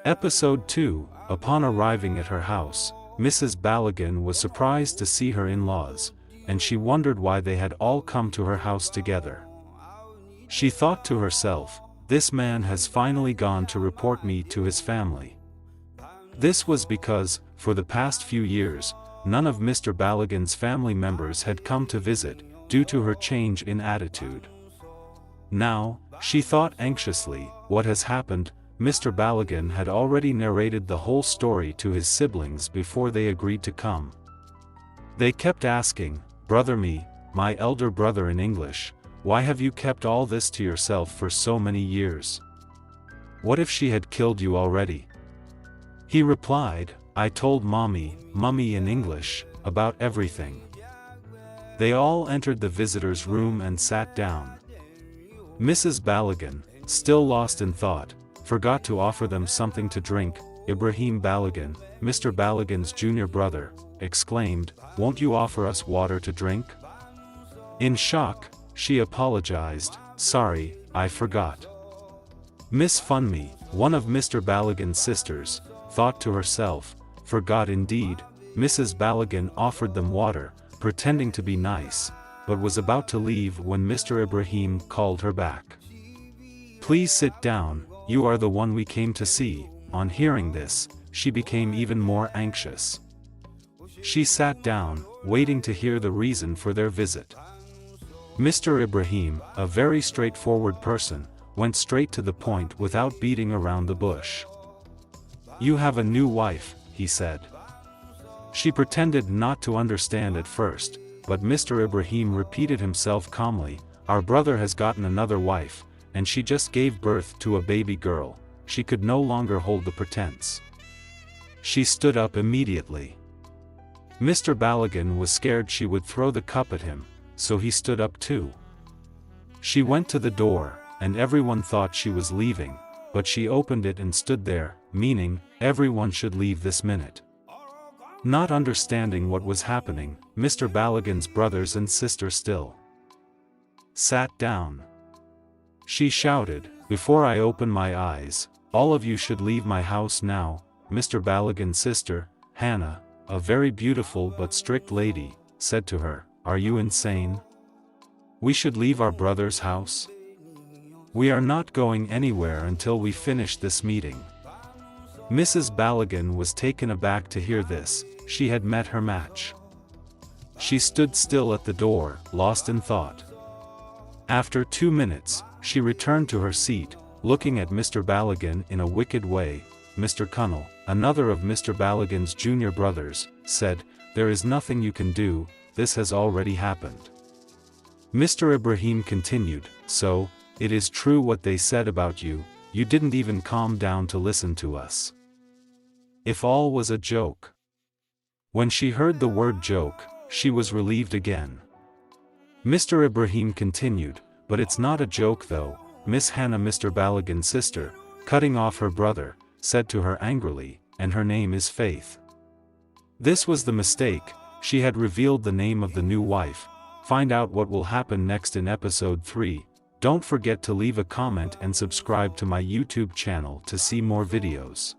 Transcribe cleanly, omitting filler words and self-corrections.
Episode 2. Upon arriving at her house, Mrs. Balogun was surprised to see her in-laws, and she wondered why they had all come to her house together. She thought to herself, "This man has finally gone to report me to his family." This was because, for the past few years, none of Mr. Balogun's family members had come to visit, due to her change in attitude. Now, she thought anxiously, what has happened? Mr. Balogun had already narrated the whole story to his siblings before they agreed to come. They kept asking, "Brother me, my elder brother in English, why have you kept all this to yourself for so many years? What if she had killed you already?" He replied, "I told mummy in English, about everything." They all entered the visitor's room and sat down. Mrs. Balogun, still lost in thought, forgot to offer them something to drink. Ibrahim Balogun, Mr. Balogun's junior brother, exclaimed, "Won't you offer us water to drink?" In shock, she apologized, "Sorry, I forgot." Miss Funmi, one of Mr. Balogun's sisters, thought to herself, "Forgot indeed." Mrs. Balogun offered them water, pretending to be nice, but was about to leave when Mr. Ibrahim called her back. "Please sit down, you are the one we came to see." On hearing this, she became even more anxious. She sat down, waiting to hear the reason for their visit. Mr. Ibrahim, a very straightforward person, went straight to the point without beating around the bush. "You have a new wife," he said. She pretended not to understand at first, but Mr. Ibrahim repeated himself calmly, "Our brother has gotten another wife, and she just gave birth to a baby girl." She could no longer hold the pretense. She stood up immediately. Mr. Balogun was scared she would throw the cup at him, so he stood up too. She went to the door, and everyone thought she was leaving, but she opened it and stood there, meaning, everyone should leave this minute. Not understanding what was happening, Mr. Balogun's brothers and sister still sat down. She shouted, "Before I open my eyes, all of you should leave my house now." Mr. Balogun's sister, Hannah, a very beautiful but strict lady, said to her, "Are you insane? We should leave our brother's house? We are not going anywhere until we finish this meeting." Mrs. Balogun was taken aback to hear this. She had met her match. She stood still at the door, lost in thought. After 2 minutes, she returned to her seat, looking at Mr. Balogun in a wicked way. Mr. Kunnel, another of Mr. Balogun's junior brothers, said, "There is nothing you can do, this has already happened." Mr. Ibrahim continued, "So, it is true what they said about you, you didn't even calm down to listen to us. If all was a joke." When she heard the word joke, she was relieved again. Mr. Ibrahim continued, "But it's not a joke though." Miss Hannah, Mr. Balogun's sister, cutting off her brother, said to her angrily, "And her name is Faith." This was the mistake, she had revealed the name of the new wife. Find out what will happen next in episode 3. Don't forget to leave a comment and subscribe to my YouTube channel to see more videos.